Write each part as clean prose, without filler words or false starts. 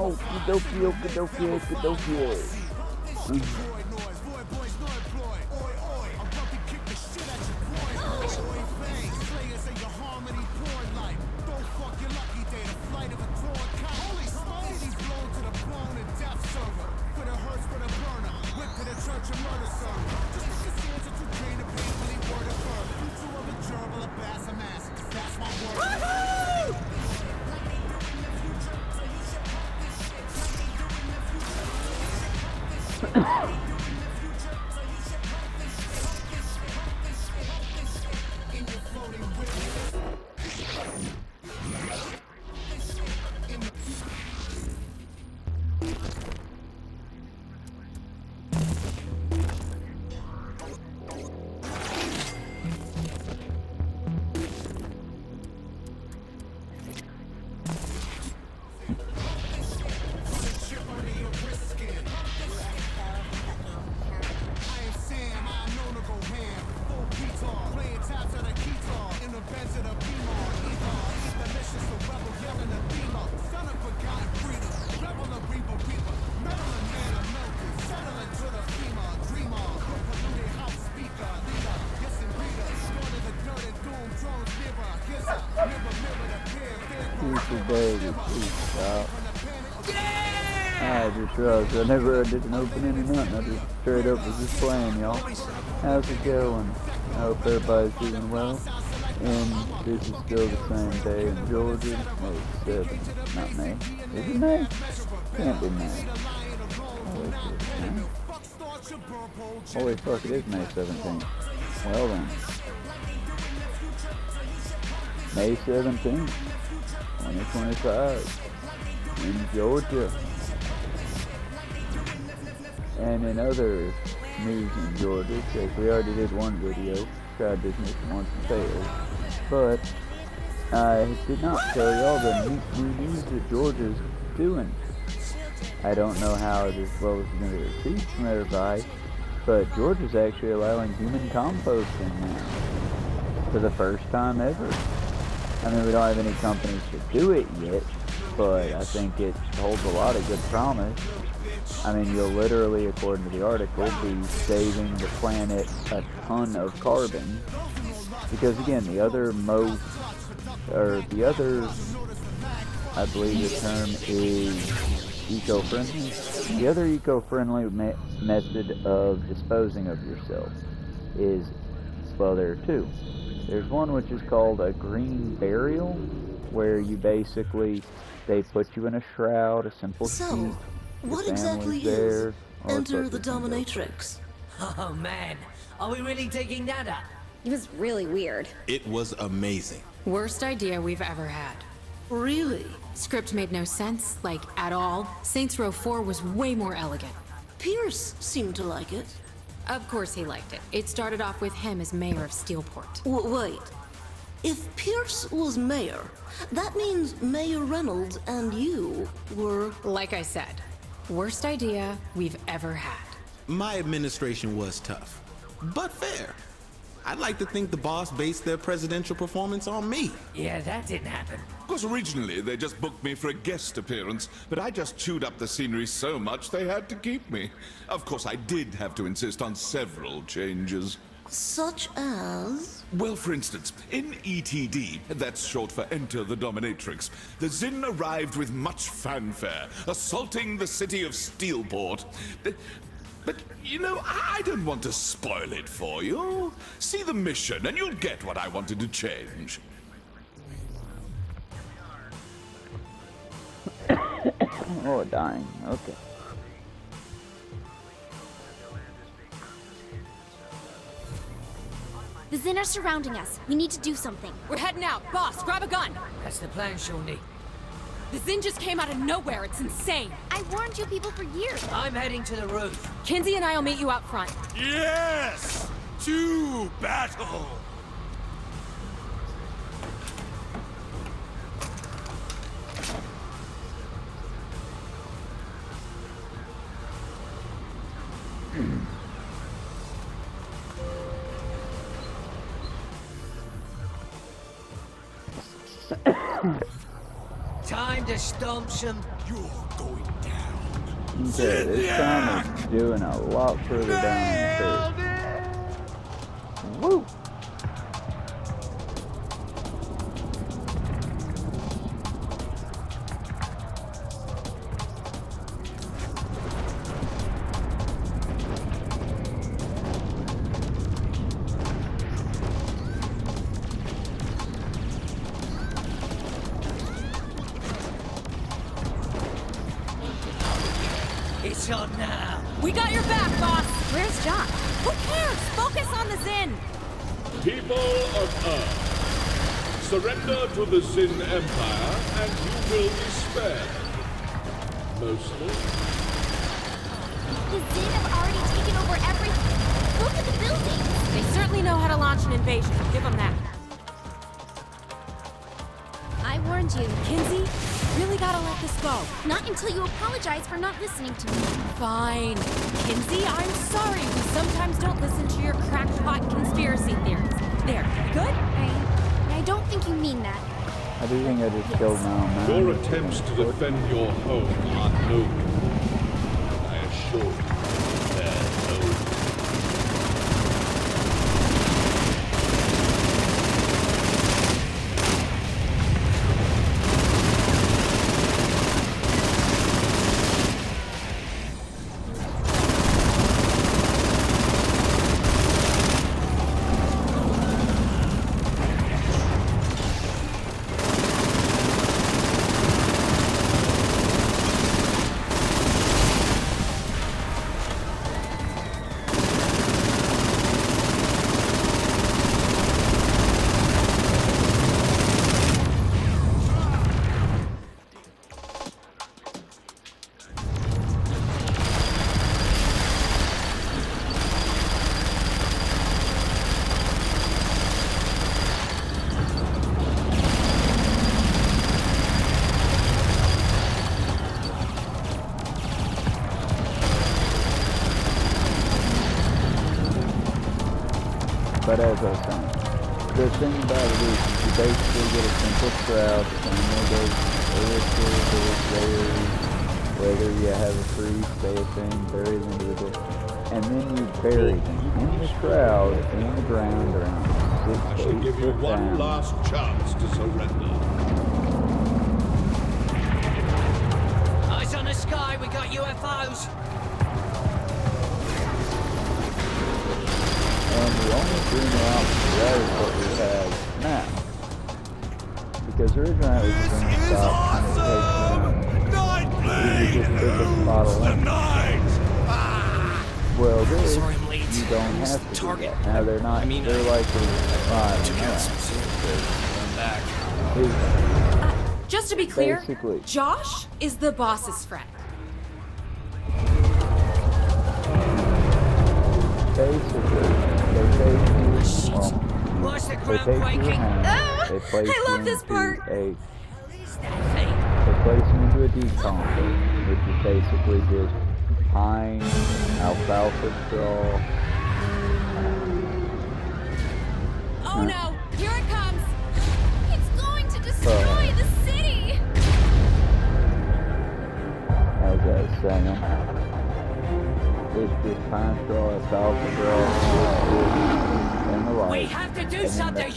Okie dokie, okie dokie, okie dokie. Baby, please stop. I just realized I didn't open any nothing. I just straight up was just playing, y'all. How's it going? I hope everybody's doing well. And this is still the same day in Georgia. May 7th. Not May. Is it May? Can't be May. Holy fuck, it is May 17th. Well then. May 17th. 2025 in Georgia. And in other news in Georgia, because we already did one video, tried this mission once and failed, but I did not tell y'all the new news that Georgia's doing. I don't know how this well is going to be received from everybody, but Georgia's actually allowing human composting now for the first time ever. I mean, we don't have any companies to do it yet, but I think it holds a lot of good promise. I mean, you'll literally, according to the article, be saving the planet a ton of carbon. Because again, I believe the term is eco-friendly. The other eco-friendly method of disposing of yourself is, well, there are two. There's one which is called a green burial, where you basically, they put you in a shroud, a simple sheet. So, what exactly is Enter the Dominatrix? Oh man, are we really digging that up? It was really weird. It was amazing. Worst idea we've ever had. Really? Script made no sense, like, at all. Saints Row 4 was way more elegant. Pierce seemed to like it. Of course he liked it. It started off with him as mayor of Steelport. Wait. If Pierce was mayor, that means Mayor Reynolds and you were... Like I said, worst idea we've ever had. My administration was tough, but fair. I'd like to think the boss based their presidential performance on me. Yeah, that didn't happen. Of course, originally they just booked me for a guest appearance, but I just chewed up the scenery so much they had to keep me. Of course, I did have to insist on several changes. Such as? Well, for instance, in ETD, that's short for Enter the Dominatrix, the Zin arrived with much fanfare, assaulting the city of Steelport. But, you know, I don't want to spoil it for you. See the mission, and you'll get what I wanted to change. Oh, dying. Okay. The Zin are surrounding us. We need to do something. We're heading out. Boss, grab a gun. That's the plan, Shawnee. The Zin just came out of nowhere. It's insane. I warned you people for years. I'm heading to the roof. Kinsey and I'll meet you out front. Yes! To battle! Time to stomp some Okay, this time it's doing a lot further down the stairs. Woo! It's on now. We got your back, boss. Where's Josh? Who cares? Focus on the Zin. People of Earth, surrender to the Zin Empire and you will be spared. Mostly. The Zin have already taken over everything. Look at the buildings. They certainly know how to launch an invasion. Give them that. I warned you. Kinsey, really gotta let this go. Not until you apologize for not listening to me. Fine. Kinsey, I'm sorry. We sometimes don't listen to your crackpot conspiracy theories. There, good? I don't think you mean that. I do think I just killed my own man. Your attempts to defend your home are noble. I assure you, they're noble. But as I was saying, the thing about it is you basically get a simple crowd, and those airfield, whether you have a free stay thing, bury the individual, and then you bury them in the crowd, in the ground, around I 6 shall to 8 give you foot one down. last chance to surrender. Eyes on the sky, we got UFOs. And the only greener option for that is what we have now. Because originally I was just going to stop and take you just pick up the bottle in. Well, this, Sorry, I'm late. you don't have to do Target. that. Now, they're not, they're likely Just to be clear, Basically. Josh is the boss's friend. basically, they take you, well, Why's the they ground take your quaking? hand, they place I love you this into part. a, Hey, they place you into a decon pit, which is basically just pine, alfalfa straw. Oh no, here it comes. It's going to destroy the city! As I was saying, it's just pine straw, alfalfa straw, and the like. we have to do And then something. the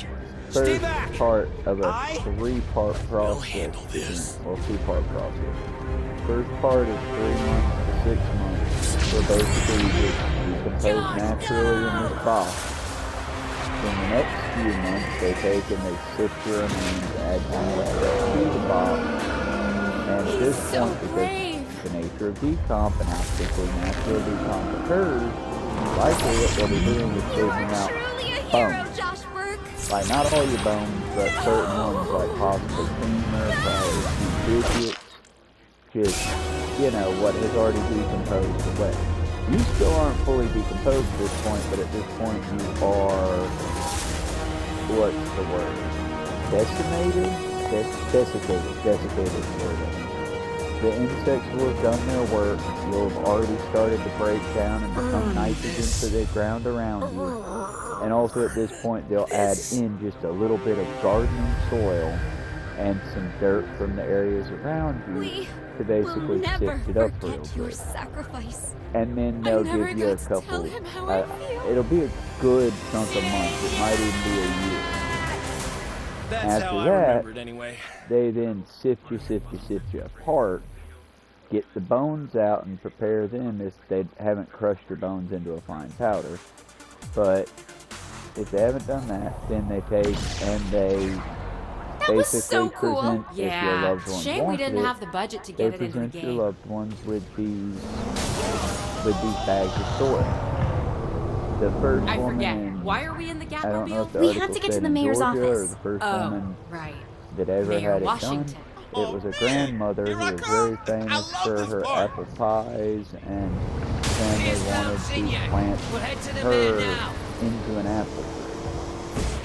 Stay first back. part of a three-part process. Well, two-part process. First part is 3 months to 6 months, where basically you just decompose naturally in this box. In the next few months, they take and they sift your remains, add more stuff to the box. And at this So point, because brave. the nature of decomp and how quickly natural decomp occurs, likely what they'll be doing is You taking are out truly a hero, bones. Josh Burke! Like, not all your bones, but certain ones, like possibly femur, probably digits, just, you know, what has already decomposed away. You still aren't fully decomposed at this point, but at this point you are, what's the word? Decimated? Desiccated is the word. The insects will have done their work. You'll have already started to break down and become nitrogen to the ground around you. And also at this point they'll add in just a little bit of gardening soil and some dirt from the areas around you We to will basically never sift it up real forget your good. sacrifice. And then I they'll never give you a got to couple. tell him how I feel. It'll be a good chunk of months. It might even be a year. That's After how I that, remembered anyway. they then sift you apart, get the bones out and prepare them if they haven't crushed your bones into a fine powder. But if they haven't done that, then they take and they That was basically so cool. present, if your Yeah. loved ones Shame we wanted didn't it, have the budget to they get it into the present your game. loved ones with these bags of soil. The first I woman forget. in, Why are we in the I don't know if Gatmobile? the We article had to get to said the in mayor's Georgia or office. the first Oh, woman right. that ever Mayor had it Washington. done. It was a grandmother who was very famous for her apple pies, and family Here's wanted Mount to Signac. plant We'll head to the mayor her now. into an apple tree.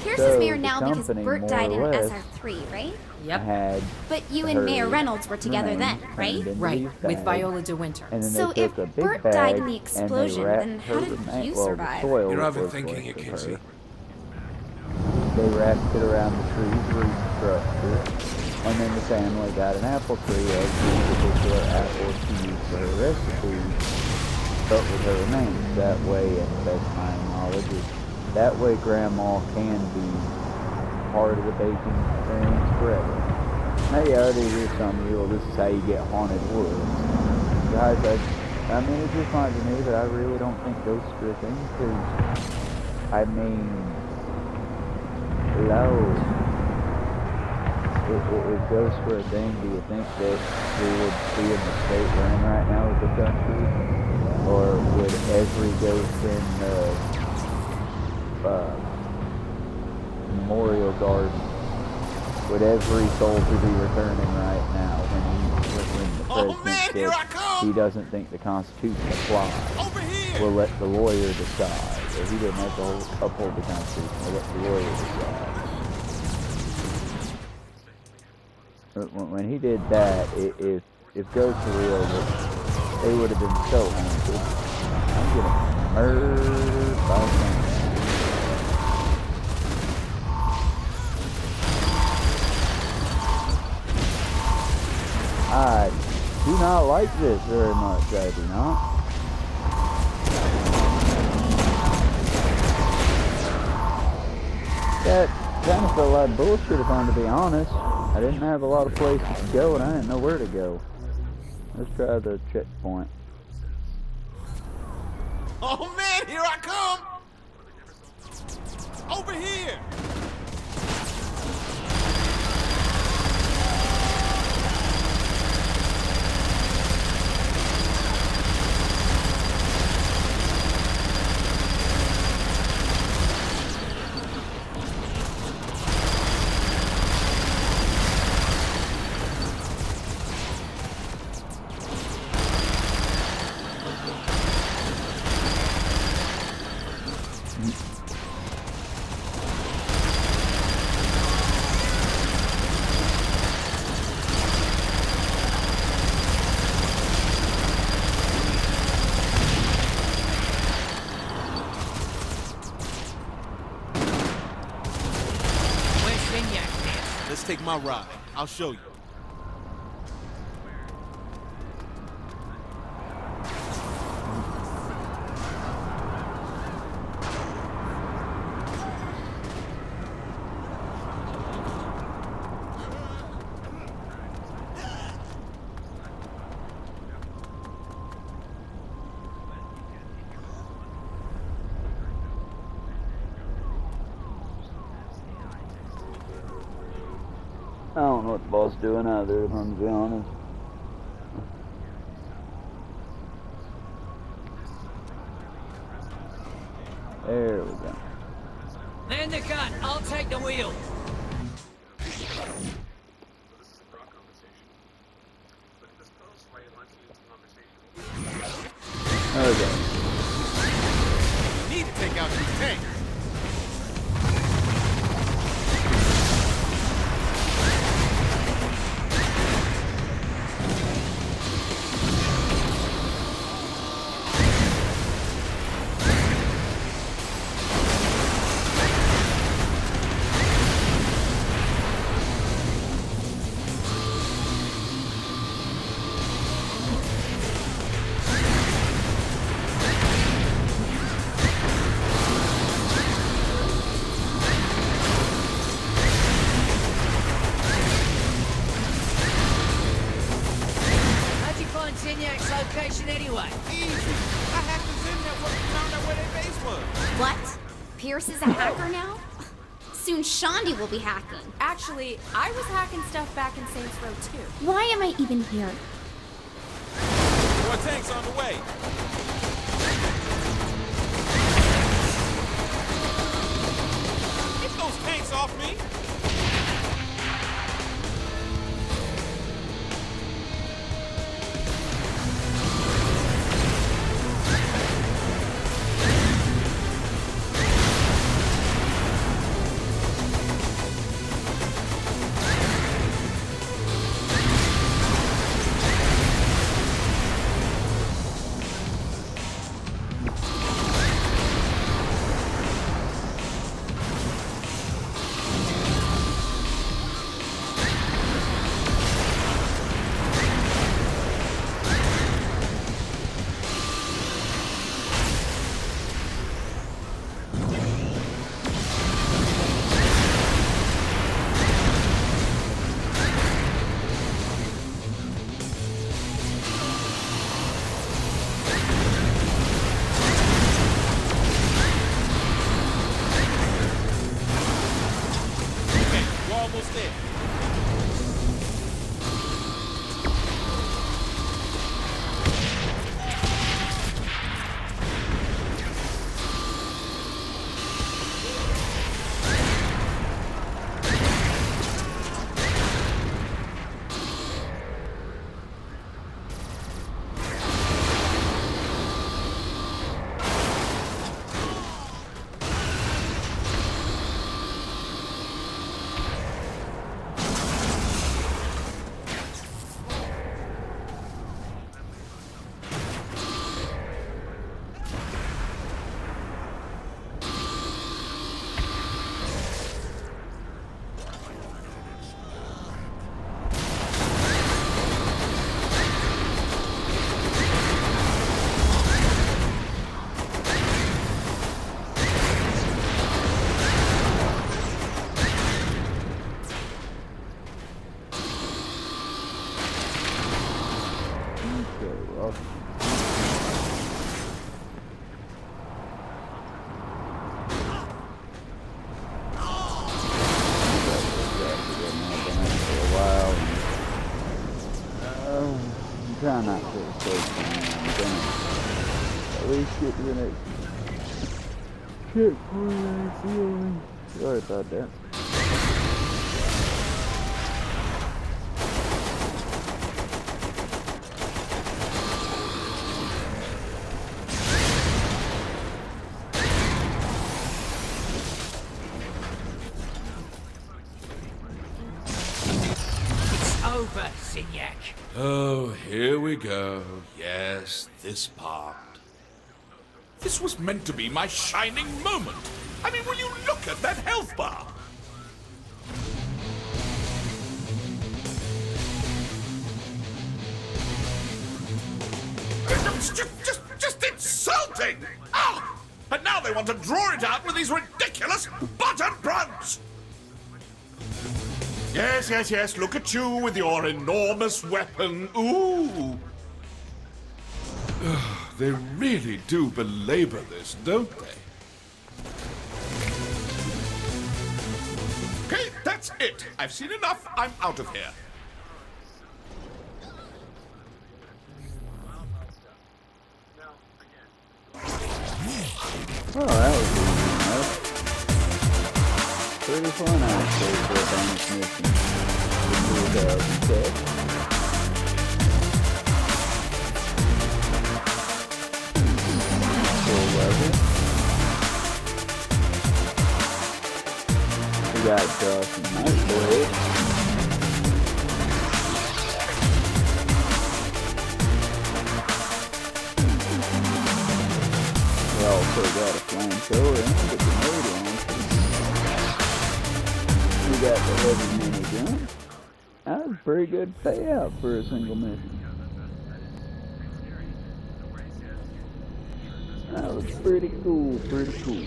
Pierce So is mayor the now because company, Bert more died or in less, SR3, right? Yep. had But you her and Mayor Reynolds were together then, remains right? turned into Right, these with bags, Viola de Winter. and then So they if took a big Bert bag died in the and explosion, they wrapped then how her did remain- you well, the survive? soil You're was overthinking left it, of Kinsey. her. They wrapped it around the tree's root structure, and then the family got an apple tree of the particular apple she used for her recipe, but with her remains. That way, and the best of my knowledge is that way Grandma can be part of the baking experience forever. Now, yeah, they do some of you, well, this is how you get haunted woods. Guys, I mean, it's just not to me, but I really don't think ghosts are a thing, because, I mean, hello. If ghosts were a thing, do you think that we would be in the state we're in right now with the country? Or would every ghost in the Memorial Garden, would every soldier be returning right now when the president said he doesn't think the Constitution applies? We'll let the lawyer decide. If he didn't have to uphold the Constitution, we'll let the lawyer decide. When he did that, if ghosts were real, they would have been so haunted. I'm getting murdered by something. I do not like this very much, I do not. That kind of felt like bullshit, if I'm to be honest. I didn't have a lot of places to go, and I didn't know where to go. Let's try the checkpoint. Oh man, here I come! Over here! Where's Signac, Pierce? Let's take my ride. I'll show you. I don't know what the boss is doing either, if I'm to be honest. There we go. Man the gun, I'll take the wheel. Okay. You need to take out these tanks. anyway? Easy. I hacked the Zen network and found out where their base was. What? Pierce is a hacker now? Soon Shaundi will be hacking. Actually, I was hacking stuff back in Saints Row too. Why am I even here? More tanks on the way. Get those tanks off me. Almost there. Try not to escape from I'm gonna at least get to the next checkpoint I feel. Sorry about that. It's over, Zinyak. Oh, here we go. Yes, this part. This was meant to be my shining moment. I mean, will you look at that health bar? It's just insulting! Oh! And now they want to draw it out with these ridiculous button prompts! Yes, yes, yes, look at you with your enormous weapon. Ooh! They really do belabor this, don't they? Okay, that's it. I've seen enough. I'm out of here. Oh, that was easy enough. Pretty fun actually for a bonus mission. The 2000 full level. We got some nice blades. We also got a flamethrower and a grenade launcher. We got the heavy minigun. That was a pretty good payout for a single mission. That was pretty cool, pretty cool.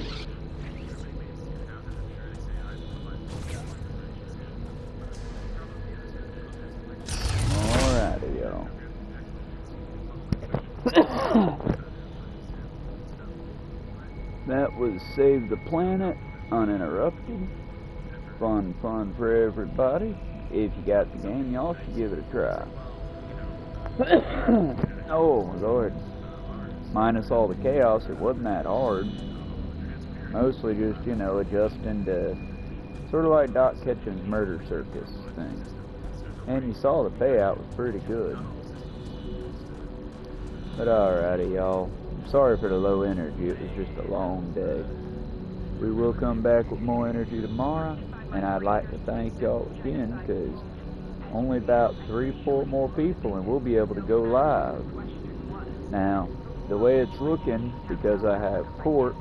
Alrighty, y'all. was Save the Planet Uninterrupted. Fun for everybody. If you got the game, y'all should give it a try. Oh, Lord. Minus all the chaos, it wasn't that hard. Mostly just, you know, adjusting to sort of like Doc Ketchum's Murder Circus thing. And you saw the payout was pretty good. But alrighty, y'all. I'm sorry for the low energy. It was just a long day. We will come back with more energy tomorrow. And I'd like to thank y'all again, because only about 3-4 more people and we'll be able to go live. Now, the way it's looking, because I have court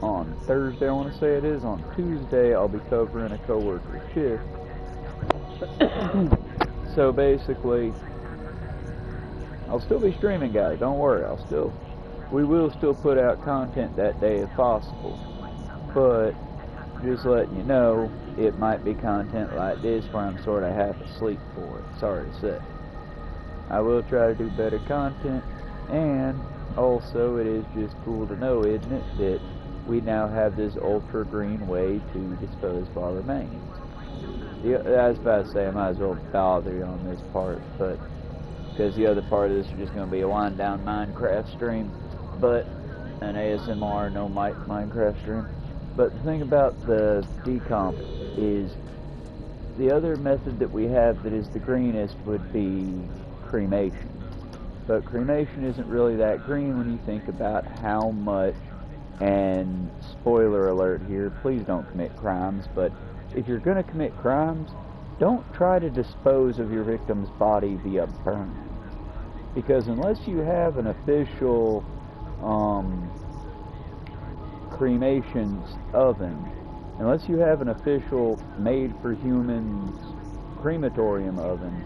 on Thursday, I want to say it is, on Tuesday I'll be covering a coworker shift. So basically, I'll still be streaming, guys, don't worry, we will still put out content that day if possible. But just letting you know, it might be content like this where I'm sort of half asleep for it, sorry to say. I will try to do better content, and also it is just cool to know, isn't it, that we now have this ultra green way to dispose of our remains. I was about to say, I might as well bother you on this part, but because the other part of this is just going to be a wind down Minecraft stream, but an ASMR no Minecraft stream. But the thing about the decomp is the other method that we have that is the greenest would be cremation. But cremation isn't really that green when you think about how much, and spoiler alert here, please don't commit crimes, but if you're going to commit crimes, don't try to dispose of your victim's body via burning. Because unless you have an official cremation oven, unless you have an official made for humans crematorium oven,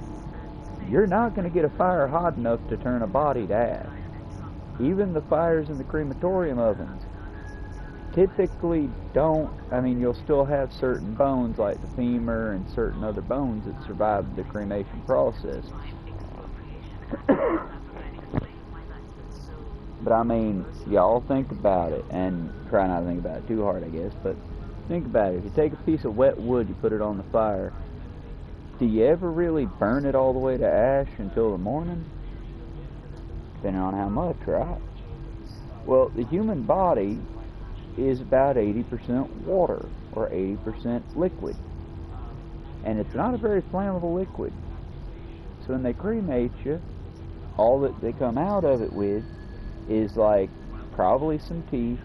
you're not going to get a fire hot enough to turn a body to ash. Even the fires in the crematorium ovens typically don't, I mean, you'll still have certain bones like the femur and certain other bones that survive the cremation process. But I mean, y'all think about it, and try not to think about it too hard, I guess, but think about it. If you take a piece of wet wood, you put it on the fire, do you ever really burn it all the way to ash until the morning? Depending on how much, right? Well, the human body is about 80% water, or 80% liquid. And it's not a very flammable liquid. So when they cremate you, all that they come out of it with is like probably some teeth.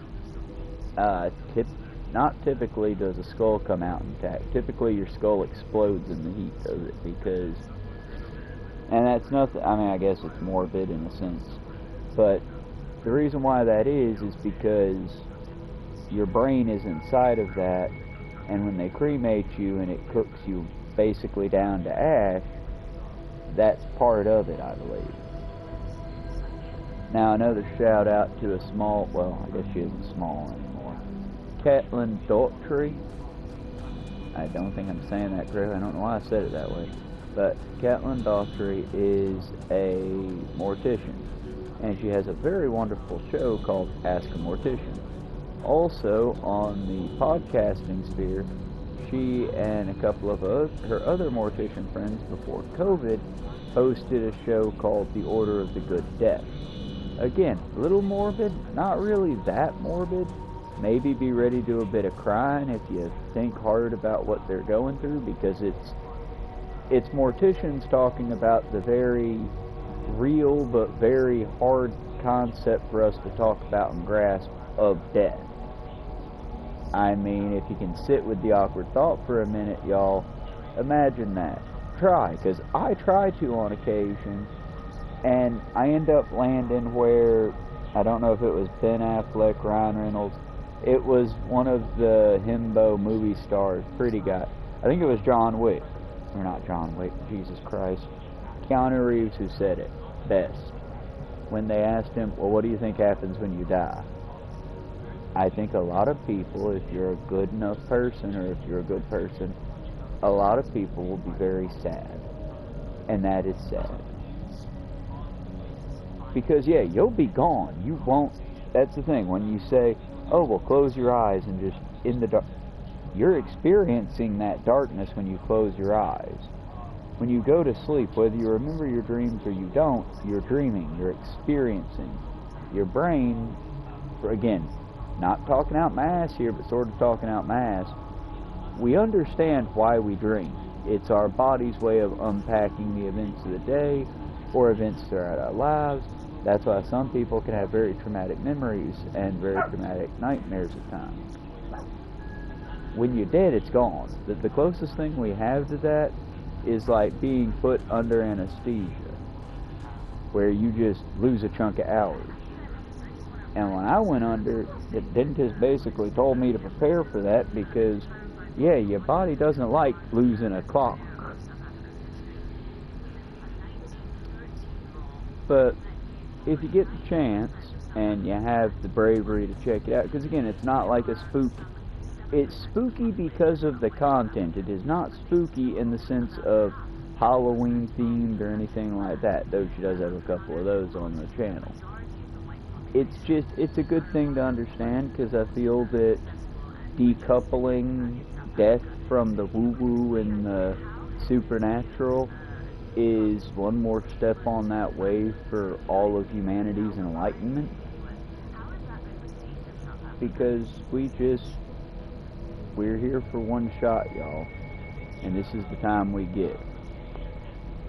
Not typically does a skull come out intact. Typically your skull explodes in the heat of it, because, and that's nothing, I mean, I guess it's morbid in a sense, but the reason why that is because your brain is inside of that, and when they cremate you and it cooks you basically down to ash, that's part of it, I believe. Now, another shout out to a small, well, I guess she isn't small anymore, Caitlin Daughtry. I don't think I'm saying that correctly. I don't know why I said it that way. But Caitlin Daughtry is a mortician, and she has a very wonderful show called Ask a Mortician. Also, on the podcasting sphere, she and a couple of her other mortician friends before COVID hosted a show called The Order of the Good Death. Again, a little morbid, not really that morbid. Maybe be ready to do a bit of crying if you think hard about what they're going through, because it's morticians talking about the very real but very hard concept for us to talk about and grasp of death. I mean, if you can sit with the awkward thought for a minute, y'all, imagine that. Try, because I try to on occasion, and I end up landing where, I don't know if it was Ben Affleck, Ryan Reynolds, it was one of the himbo movie stars, pretty guy. I think it was John Wick, or not John Wick, Jesus Christ, Keanu Reeves, who said it best. When they asked him, well, what do you think happens when you die? I think a lot of people, if you're a good enough person, or if you're a good person, a lot of people will be very sad. And that is sad. Because, yeah, you'll be gone. You won't that's the thing. When you say, oh, well, close your eyes and just in the dark, you're experiencing that darkness when you close your eyes. When you go to sleep, whether you remember your dreams or you don't, you're dreaming, you're experiencing. Your brain, again, not talking out my ass here, but sort of talking out my ass, we understand why we dream. It's our body's way of unpacking the events of the day or events throughout our lives. That's why some people can have very traumatic memories and very traumatic nightmares at times. When you're dead, it's gone. The closest thing we have to that is like being put under anesthesia, where you just lose a chunk of hours. And when I went under, the dentist basically told me to prepare for that because, yeah, your body doesn't like losing a clock. But if you get the chance and you have the bravery to check it out, because again, it's not like a spook. It's spooky because of the content. It is not spooky in the sense of Halloween themed or anything like that, though she does have a couple of those on the channel. It's a good thing to understand, because I feel that decoupling death from the woo-woo and the supernatural is one more step on that way for all of humanity's enlightenment. Because we're here for one shot, y'all, and this is the time we get.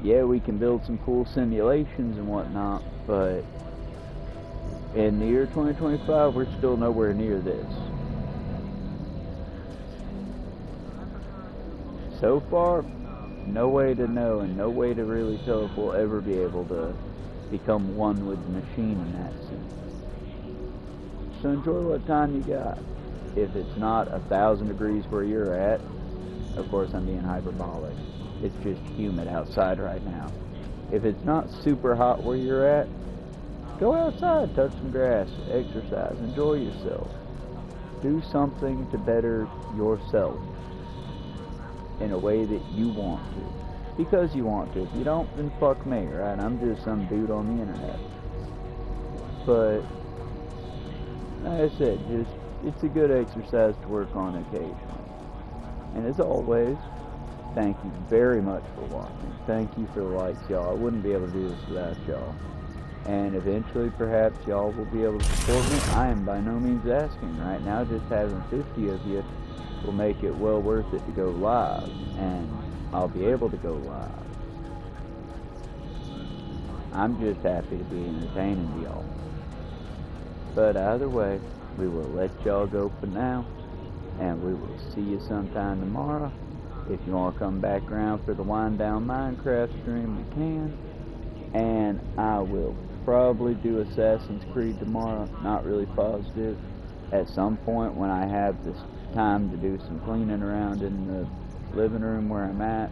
Yeah, we can build some cool simulations and whatnot, but in the year 2025, we're still nowhere near this. So far, no way to know and no way to really tell if we'll ever be able to become one with the machine in that sense. So enjoy what time you got. If it's not 1,000 degrees where you're at, of course I'm being hyperbolic, it's just humid outside right now. If it's not super hot where you're at, go outside, touch some grass, exercise, enjoy yourself. Do something to better yourself in a way that you want to. Because you want to. If you don't, then fuck me, right? I'm just some dude on the internet. But, like I said, it's a good exercise to work on occasionally. And as always, thank you very much for watching. Thank you for the likes, y'all. I wouldn't be able to do this without y'all. And eventually, perhaps, y'all will be able to support me. I am by no means asking right now. Just having 50 of you will make it well worth it to go live. And I'll be able to go live. I'm just happy to be entertaining y'all. But either way, we will let y'all go for now, and we will see you sometime tomorrow. If you want to come back around for the Wind Down Minecraft stream, you can. And I will probably do Assassin's Creed tomorrow, not really positive. At some point when I have this time to do some cleaning around in the living room where I'm at,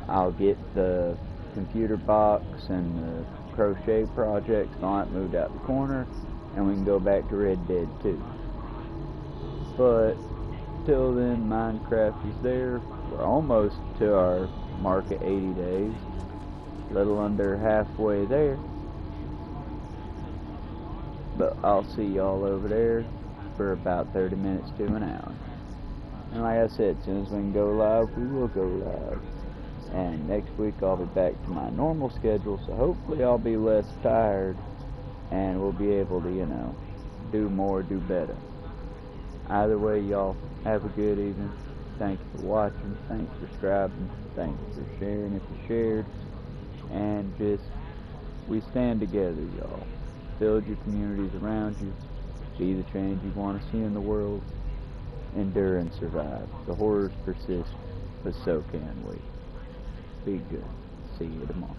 I'll get the computer box and the crochet projects and all that moved out the corner, and we can go back to Red Dead 2. But till then, Minecraft is there. We're almost to our mark of 80 days. A little under halfway there. But I'll see y'all over there for about 30 minutes to an hour. And like I said, as soon as we can go live, we will go live. And next week I'll be back to my normal schedule, so hopefully I'll be less tired and we'll be able to, do more, do better. Either way, y'all, have a good evening. Thank you for watching. Thanks for subscribing. Thanks for sharing if you shared. And just, we stand together, y'all. Build your communities around you. Be the change you want to see in the world. Endure and survive. The horrors persist, but so can we. Be good. See you tomorrow.